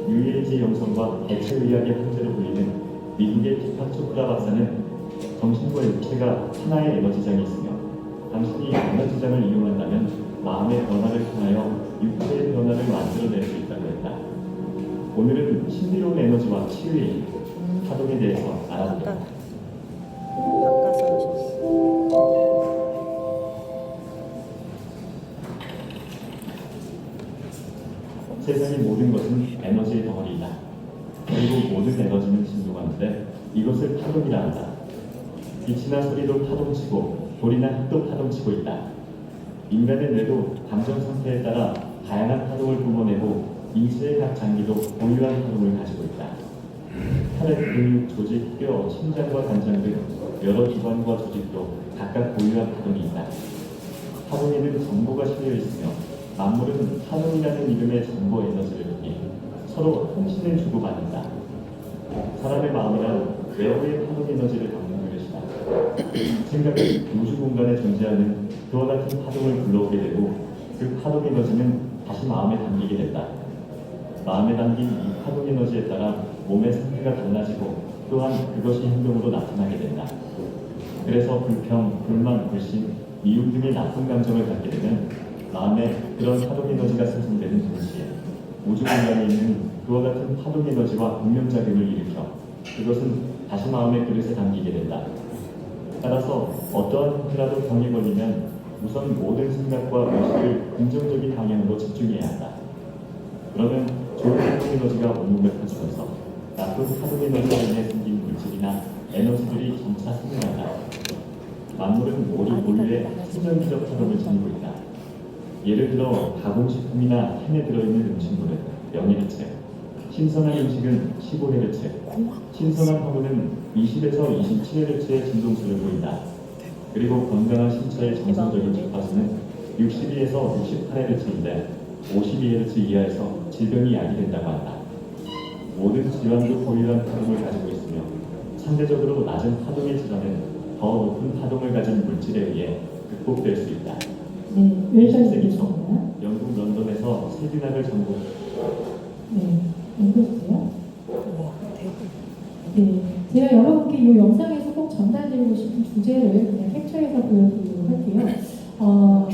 UAG 영성과 대체의학의 황제로 불리는 미국의 피카 초크라 박사는 정신과 육체가 하나의 에너지장이 있으며 단순히 에너지장을 이용한다면 마음의 변화를 통하여 육체의 변화를 만들어낼 수 있다고 했다. 오늘은 신비로운 에너지와 치유의 힘, 파동에 대해서 알아보겠다. 세상의 모든 것은 에너지의 덩어리이다. 그리고 모든 에너지는 진동하는데 이것을 파동이라 한다. 빛이나 소리도 파동치고 돌이나 흙도 파동치고 있다. 인간의 뇌도 감정 상태에 따라 다양한 파동을 뿜어내고 인체의 각 장기도 고유한 파동을 가지고 있다. 혈액, 근육, 조직, 뼈, 심장과 간장 등 여러 기관과 조직도 각각 고유한 파동이 있다. 파동에는 정보가 실려 있으며 만물은 파동이라는 이름의 정보 에너지를 통해 서로 통신을 주고받는다. 사람의 마음이란 외부의 파동 에너지를 담는 그릇이다. 생각은 우주 공간에 존재하는 그와 같은 파동을 불러오게 되고 그 파동 에너지는 다시 마음에 담기게 된다. 마음에 담긴 이 파동 에너지에 따라 몸의 상태가 달라지고 또한 그것이 행동으로 나타나게 된다. 그래서 불평, 불만, 불신, 미움 등의 나쁜 감정을 갖게 되면 마음에 그런 파동 에너지가 생성되는 동시에 우주 공간에 있는 그와 같은 파동 에너지와 공명작용을 일으켜 그것은 다시 마음의 그릇에 담기게 된다. 따라서 어떠한 형태라도 병에 걸리면 우선 모든 생각과 의식을 긍정적인 방향으로 집중해야 한다. 그러면 좋은 파동 에너지가 온몸에 퍼지면서 나쁜 파동 에너지로 인해 생긴 물질이나 에너지들이 점차 생겨난다. 만물은 모두 모두의 생명기적 파동을 지니고 있다. 예를 들어 가공식품이나 캔에 들어있는 음식물은 0Hz, 신선한 음식은 15Hz, 신선한 화분은 20에서 27Hz의 진동수를 보인다. 그리고 건강한 신체의 정상적인 주파수는 62에서 68Hz인데 52Hz 이하에서 질병이 야기된다고 한다. 모든 질환도 고유한 파동을 가지고 있으며 상대적으로 낮은 파동의 질환은 더 높은 파동을 가진 물질에 의해 극복될 수 있다. 네, 열전 17세기 초 되겠습니다. 영국 런던에서 세균학을 전공. 네, 읽어주세요. 네, 제가 여러분께 이 영상에서 꼭 전달드리고 싶은 주제를 그냥 캡처해서 보여드리도록 할게요.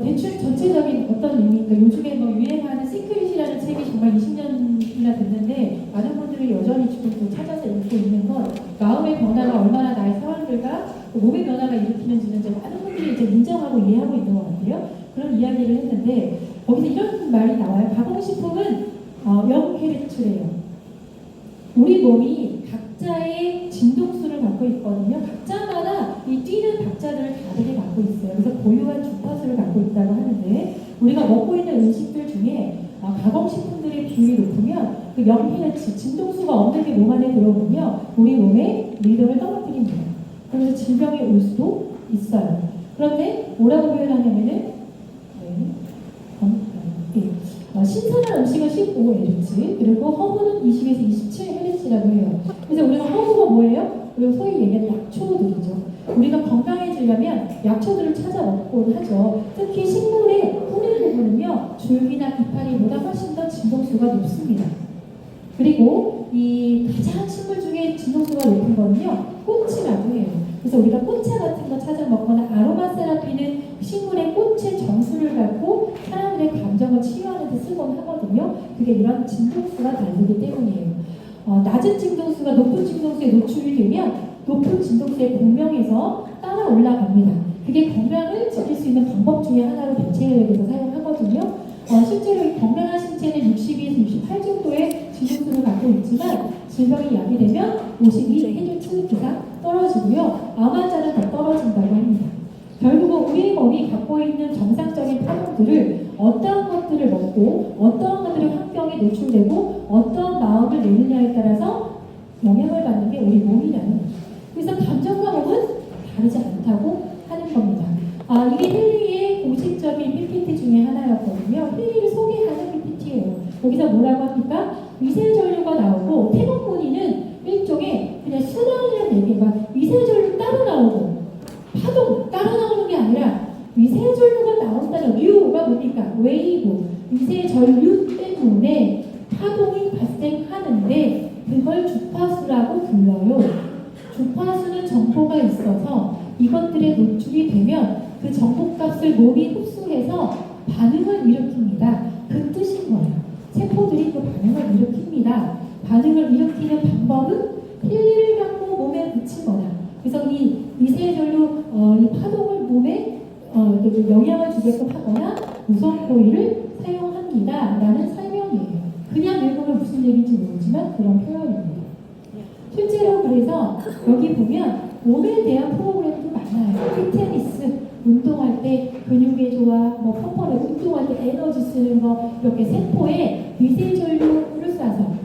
대충 전체적인 어떤 의미인가, 요즘에 뭐 유행하는 시크릿이라는 책이 정말 20년이나 됐는데 많은 분들이 여전히 지금 또 찾아서 읽고 있는 건 마음의 변화가 얼마나 나의 상황들과 몸의 변화가 일으키는지는 이제 많은 분들이 이제 인정하고 이해하고 있는 것 같아요. 그런 이야기를 했는데 거기서 이런 말이 나와요. 가공식품은 0Hz래요. 우리 몸이 각자의 진동수를 갖고 있거든요. 각자마다 이 뛰는 박자들을 다르게 갖고 있어요. 그래서 고유한 주파수를 갖고 있다고 하는데 우리가 먹고 있는 음식들 중에 가공식품들의 비율이 높으면 그 0Hz 진동수가 없는 게 몸 안에 들어오면요 우리 몸의 리듬을 떨어뜨립니다. 그래서 질병이 올 수도 있어요. 그런데 뭐라고 표현하냐면은 신선한 음식은 15Hz 그리고 허브는 20에서 27Hz라고 해요. 그래서 우리가 허브가 뭐예요? 우리가 소위 얘기하는 약초들이죠. 우리가 건강해지려면 약초들을 찾아 먹곤 하죠. 특히 식물의 뿌리 부분은요 줄기나 이파리보다 훨씬 더 진동수가 높습니다. 그리고 이 가장 식물 중에 진동수가 높은 거는요 꽃이라고 해요. 그래서 우리가 꽃차 같은 거 찾아 먹거나 아로마 세라피는 식물의 꽃의 정수를 갖고 사람들의 감정을 치유하는 데 쓰곤 하거든요. 그게 이런 진동수가 다르기 때문이에요. 낮은 진동수가 높은 진동수에 노출이 되면 높은 진동수의 공명에서 따라 올라갑니다. 그게 건강을 지킬 수 있는 방법 중에 하나로 대체력에서 사용하거든요. 실제로 이 건강한 신체는 62에서 68 정도의 진동수를 갖고 있지만 질병이 야기되면 52Hz 이상 떨어지고요. 암 환자는 더 떨어진다고 합니다. 결국은 우리 몸이 갖고 있는 정상적인 파동들을 어떠한 것들을 먹고 어떠한 것들이 환경에 노출되고 어떠한 마음을 내느냐에 따라서 영향을 받는 게 우리 몸이라는 거죠. 그래서 감정과 몸은 다르지 않다고 하는 겁니다. 이게 힐리의 공식적인 PPT 중에 하나였거든요. 힐리를 소개하는 PPT예요. 거기서 뭐라고 합니까? 위세전류가 나오고 태국문의는 일종의 그냥 수단이라는 얘기가 위세전류 따로 나오고 파동 따로 나오는 게 아니라 위세전류가 나온다는 류가 뭡니까? 웨이브 위세전류 때문에 파동이 발생하는데 그걸 주파수라고 불러요. 주파수는 정보가 있어서 이것들에 노출이 되면 그 정보값을 몸이 흡수해서 반응을 일으킵니다. 그 뜻인 거예요. 세포들이 그 반응을 일으킵니다. 반응을 일으키는 방법은 힐리를 갖고 몸에 붙이거나 그래서 이 위세전류 이 파동을 몸에 영향을 주게끔 하거나 우선코일을 사용합니다. 라는 설명이에요. 그냥 읽으면 무슨 얘기인지 모르지만 그런 표현입니다. 실제로 그래서 여기 보면 몸에 대한 프로그램도 많아요. 피트니스, 운동할 때 근육에 좋아, 뭐 퍼포먼스, 운동할 때 에너지 쓰는 거 이렇게 세포에 위세전류를 쏴서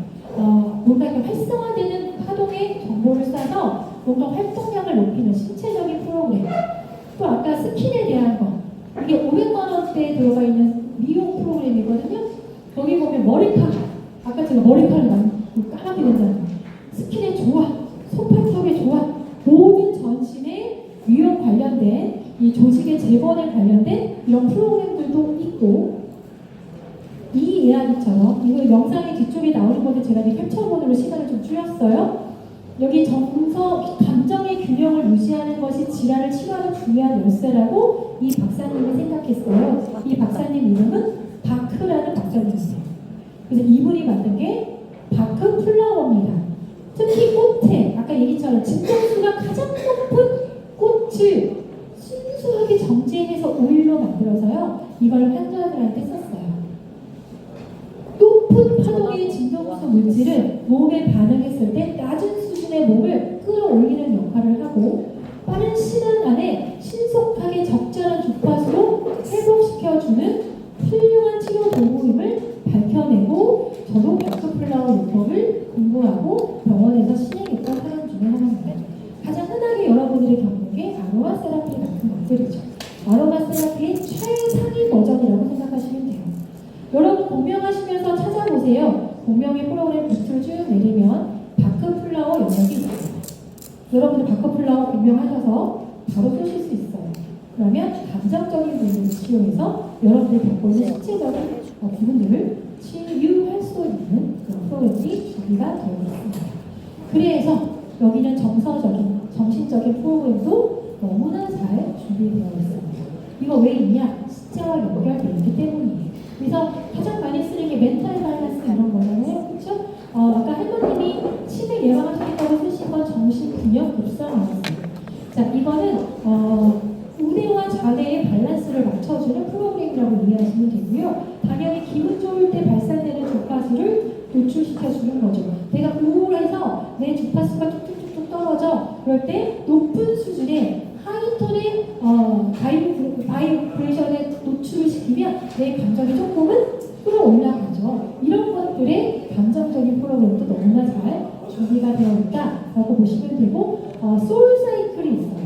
뭔가 이렇게 활성화되는 파동의 정보를 쏴서 뭔가 활동량을 높이는 신체적인 프로그램. 또 아까 스킨에 대한 거. 이게 500만 원대에 들어가 있는 미용 프로그램이거든요. 거기 보면 머리카락. 아까 제가 머리카락이 까맣게 된다는 거. 스킨에 좋아, 손발톱에 좋아, 모든 전신에 미용 관련된 이 조직의 재건에 관련된 이런 프로그램들도 있고 이 이야기처럼 이거 영상의 뒤쪽에 나오는 건데 제가 이제 캡처본으로 시간을 좀 줄였어요. 여기 감정의 균형을 유지하는 것이 질환을 치료하는 중요한 열쇠라고 이 박사님을 생각했어요. 이 박사님 이름은 바크라는 박사님이세요. 그래서 이분이 만든 게 바크 플라워입니다. 특히 꽃에 아까 얘기처럼 진정수가 가장 높은 꽃을 순수하게 정제해서 오일로 만들어서요. 이걸 환자들한테 썼어요. 높은 파동의 진동수 물질은 몸에 반응했을 때 낮은 수준의 몸을 끌어올리는 역할을 하고 빠른 시간 안에 신속하게 적절한 주파수로 회복시켜주는 훌륭한 치료 도구임을 밝혀내고 저도 바크플라워 요법을 공부하고 병원에서 시행했던 사람 중에 하나입니다. 가장 흔하게 여러분들이 겪는 게 아로마 세라피 같은 것들이죠. 아로마 세라피의 최상위 버전이라고 생각하시면 돼요. 여러분 공명하시면서 찾아보세요. 공명의 프로그램 밑을 쭉 내리면 바크플라워 영역이 있어요. 여러분들 바크플라워 공명하셔서 바로 쏘실 수 있어요. 그러면 감정적인 부분을 치유해서 여러분들이 겪고 있는 신체적인 부분들을 치유할 수 있는 그런 프로그램이 준비가 되어 있습니다. 그래서 여기는 정서적인, 정신적인 프로그램도 너무나 잘 준비되어 있습니다. 이거 왜 있냐? 신체와 연결되어 있기 때문이에요. 그래서 가장 많이 쓰는 게 멘탈 바이러스 이런 거잖아요. 그렇죠? 아까 할머님이 치매 예방하시겠다고 쓰신 건 정신균형 급성이었어요. 자, 이거는 우대와 좌대의 밸런스를 맞춰주는 프로그램이라고 이해하시면 되고요. 당연히 기분 좋을 때 발산되는 주파수를 노출시켜주는 거죠. 내가 우울해서 내 주파수가 뚝뚝뚝뚝 떨어져. 그럴 때 높은 수준의 하이톤의 바이브레이션에 노출을 시키면 내 감정이 조금은 끌어올라가죠. 이런 것들의 감정적인 프로그램도 너무나 잘 준비가 되어 있다라고 보시면 되고 소울 사이클이 있어요.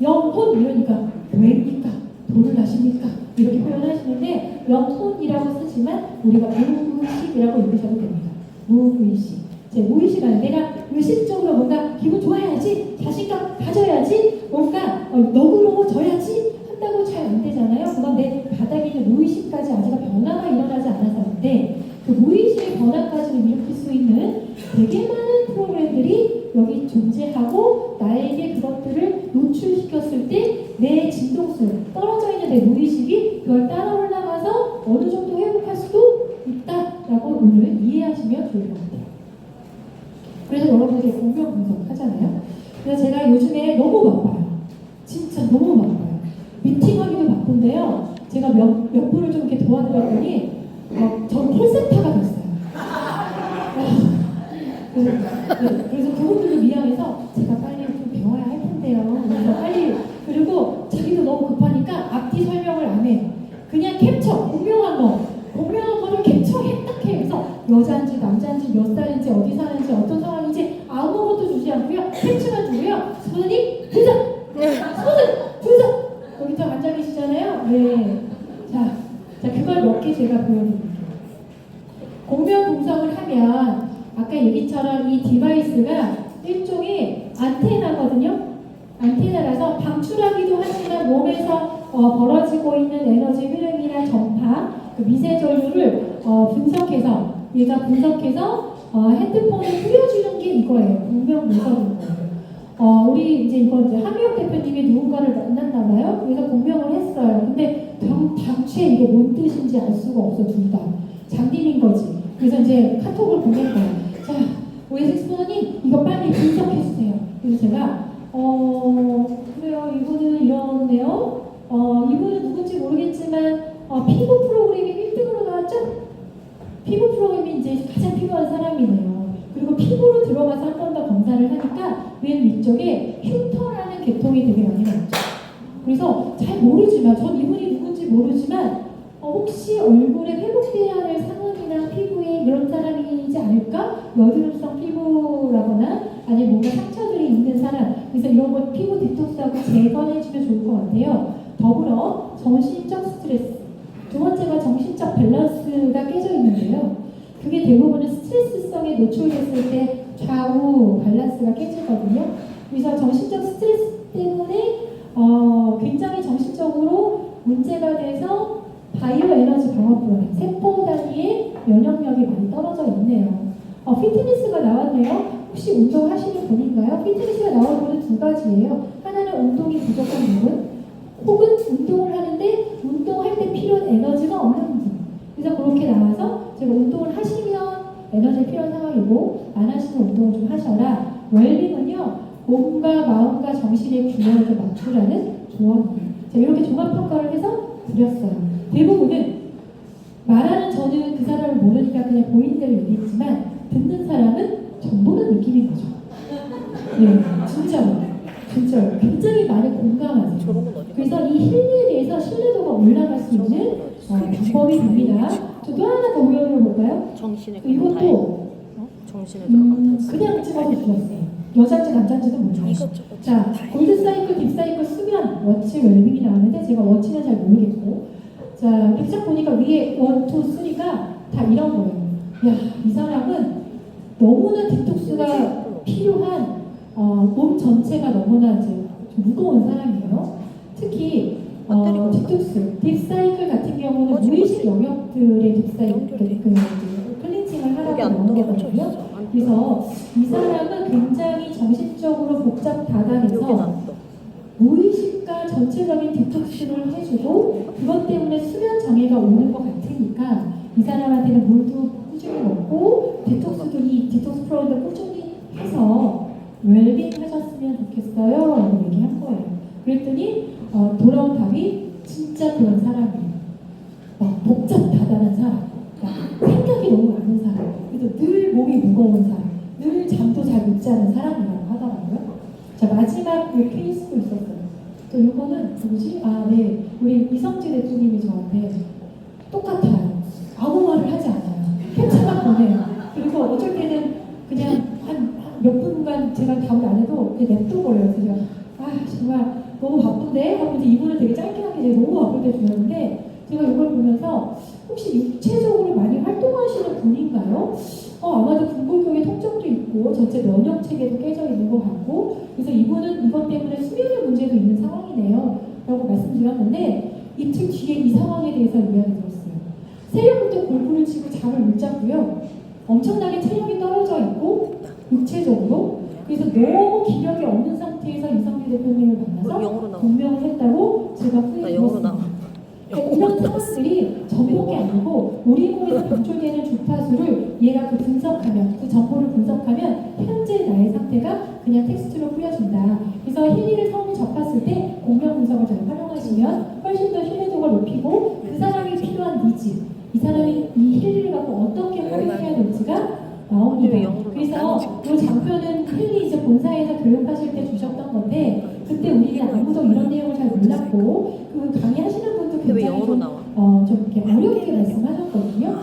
영혼 이러니까 교회입니까? 돈을 나십니까? 이렇게 표현하시는데 영혼이라고 쓰지만 우리가 무의식이라고 읽으셔도 됩니다. 무의식. 제 무의식 안에 내가 의식적으로 뭔가 기분 좋아야지, 자신감 가져야지, 뭔가 너그러워져야지 한다고 잘 안 되잖아요. 그건 내 바닥에 있는 무의식까지 아직 변화가 일어나지 않았었는데 그 무의식의 변화까지를 일으킬 수 있는 되게 많은 프로그램들이 여기 존재하고 나에게 그것들을 노출시켰을 때 내 진동수, 떨어져 있는 내 무의식이 그걸 따라 올라가서 어느 정도 회복할 수도 있다라고 오늘 이해하시면 좋을 것 같아요. 그래서 여러분들이 공명 분석 하잖아요. 그래서 제가 요즘에 너무 바빠요. 진짜 너무 바빠요. 미팅하기도 바쁜데요. 제가 몇 분을 좀 이렇게 도와드렸더니 전 콜센터가 됐어요. 그래서 그분들도 미안해서 제가 빨리 좀 배워야 할 텐데요. 그래서 빨리 그리고 자기도 너무 급하니까 앞뒤 설명을 안 해요. 그냥 캡처, 공명한 거를 캡처해 딱 해서 여자인지 남자인지 몇 살인지 어디 사는지 어떤 상황인지 아무것도 주지 않고요. 캡처만 주고요. 선생님 분석! 선생님 분석! 여기 좀 앉아 계시잖아요. 네. 자 그걸 몇 개 제가 보여드릴게요. 공명 분석을 하면 아까 얘기처럼 이 디바이스가 일종의 안테나거든요. 안테나라서 방출하기도 하지만 몸에서 벌어지고 있는 에너지 흐름이나 전파, 그 미세 전류를 분석해서 핸드폰에 뿌려주는 게 이거예요. 공명 분석인 거예요. 우리 이제 하미영 대표님이 누군가를 만났나 봐요. 그래서 공명을 했어요. 근데 당최 이게 뭔 뜻인지 알 수가 없어 둘 다. 장님인 거지. 그래서 이제 카톡을 보낸 거예요. 자, 오해식 스포님 이거 빨리 분석해주세요. 그래서 제가 그래요. 이분은 이러네요. 이분은 누군지 모르겠지만 피부 프로그램이 1등으로 나왔죠? 피부 프로그램이 이제 가장 필요한 사람이네요. 그리고 피부로 들어가서 한 번 더 검사를 하니까 맨 위쪽에 흉터라는 계통이 되게 많이 나왔죠. 그래서 잘 모르지만 전 이분이 누군지 모르지만 혹시 얼굴에 회복돼야 할 상흔이나 피부에 이런 사람이지 않을까? 여드름성 피부라거나 아니면 뭔가 상처들이 있는 사람. 그래서 이런 거 피부 디톡스하고 제거해주면 좋을 것 같아요. 더불어 정신적 스트레스. 두 번째가 정신적 밸런스가 깨져 있는데요. 그게 대부분은 스트레스성에 노출됐을 때 좌우 밸런스가 깨지거든요. 그래서 정신적 스트레스 때문에 굉장히 정신적으로 문제가 돼서 바이오 에너지 방어 프로그램, 세포 단위의 면역력이 많이 떨어져 있네요. 피트니스가 나왔네요. 혹시 운동하시는 분인가요? 피트니스가 나온 분은 두 가지예요. 하나는 운동이 부족한 부분, 혹은 운동을 하는데 운동할 때 필요한 에너지가 없는 분. 그래서 그렇게 나와서 제가 운동을 하시면 에너지 필요한 상황이고 안 하시면 운동을 좀 하셔라. 웰빙은요, 몸과 마음과 정신의 균형을 좀 맞추라는 조언이에요. 제가 이렇게 종합평가를 해서 드렸어요. 대부분은 말하는 저는 그 사람을 모르니까 그냥 보이는 대로 얘기했지만 듣는 사람은 전보는 느낌인 거죠. 네, 진짜로 굉장히 많이 공감하세요. 그래서 이 힐리에 대해서 신뢰도가 올라갈 수 있는 방법이 됩니다. 저 또 하나 더 우연히 볼까요? 정신에 이것도 정신에 들어간 다 그냥 찍어서 주셨어요. 여자인지 남자인지도 몰라요. 이것저것 자, 골드사이클, 딥사이클 수면, 워치, 웰빙이 나왔는데 제가 워치는 잘 모르겠고, 자, 이렇게 딱 보니까 위에 1, 2, 3가 다 이런 거예요. 야, 이 사람은 너무나 디톡스가 필요한 몸 전체가 너무나 이제 좀 무거운 사람이에요. 특히 디톡스, 딥사이클 같은 경우는 무의식 영역들의 딥사이클, 클렌징을 하라고 나오는 거거든요. 그래서 이 사람은 굉장히 정신적으로 복잡 다단해서 무의식과 전체적인 디톡스를 해주고 그것 때문에 수면 장애가 오는 것 같으니까 이 사람한테는 물도 꾸준히 먹고 디톡스도 이 디톡스 프로그램을 꾸준히 해서 웰빙 하셨으면 좋겠어요 라고 얘기한 거예요. 그랬더니 돌아온 답이 진짜 그런 사람이에요. 막 복잡 다단한 사람, 생각이 너무 많은 사람, 그래서 늘 몸이 무거운 사람, 늘 잠도 잘 못 자는 사람이라고 하더라고요. 자, 마지막 그 케이스도 있었어요. 또 이거는 누구지? 아, 네. 우리 이성재 대표님이 저한테 똑같아요. 아무 말을 하지 않아요. 캡처만 보내요. 그리고 어쩔 때는 그냥 한 몇 분간 제가 답을 안 해도 그냥 냅둬버려요. 그래서 제가 정말 너무 바쁜데? 하면서 이분을 되게 짧게 하게 제가 너무 바쁠 때 주셨는데 제가 이걸 보면서 혹시 육체적으로 많이 활동하시는 분인가요? 아마도 궁골격의 통증도 있고 전체 면역 체계도 깨져 있는 것 같고 그래서 이분은 이것 때문에 수면의 문제도 있는 상황이네요 라고 말씀드렸는데 이틀 뒤에 이 상황에 대해서 이야기 들었어요. 새벽부터 골프를 치고 잠을 못 자고요. 엄청나게 체력이 떨어져 있고 육체적으로 그래서 너무 기력이 없는 상태에서 이성재 대표님을 만나서 분명을 했다고 제가 후에 들었습니다. 이런 상황들이 전부가 아니고 우리 몸에서 방출되는 주파수를 얘가 그 분석하면 그 정보를 분석하면 현재 나의 상태가 그냥 텍스트로 뿌려진다. 그래서 힐리를 처음 접했을 때 공명 분석을 잘 활용하시면 훨씬 더 신뢰도가 높이고 그 사람이 필요한 니즈, 이 사람이 이 힐리를 갖고 어떻게 활용해야 될지가 나옵니다. 그래서 이 장표는 힐리 이제 본사에서 교육하실 때 주셨던 건데 그때 우리는 아무도 이런 내용을 잘 몰랐고 그 강의하시는 분도 굉장히 좀 이렇게 어렵게 말씀하셨거든요.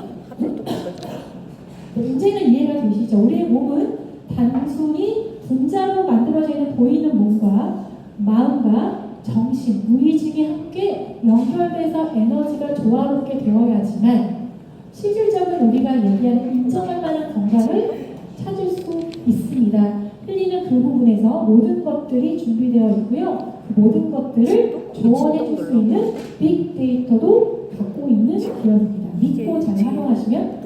이제는 이해가 되시죠? 우리의 몸은 단순히 분자로 만들어져 있는 보이는 몸과 마음과 정신, 무의식이 함께 연결돼서 에너지가 조화롭게 되어야지만 실질적인 우리가 얘기하는 인정할 만한 건강을 찾을 수 있습니다. 힐리는 그 부분에서 모든 것들이 준비되어 있고요. 그 모든 것들을 조언해 줄 수 있는 빅데이터도 갖고 있는 기업입니다. 믿고 잘 활용하시면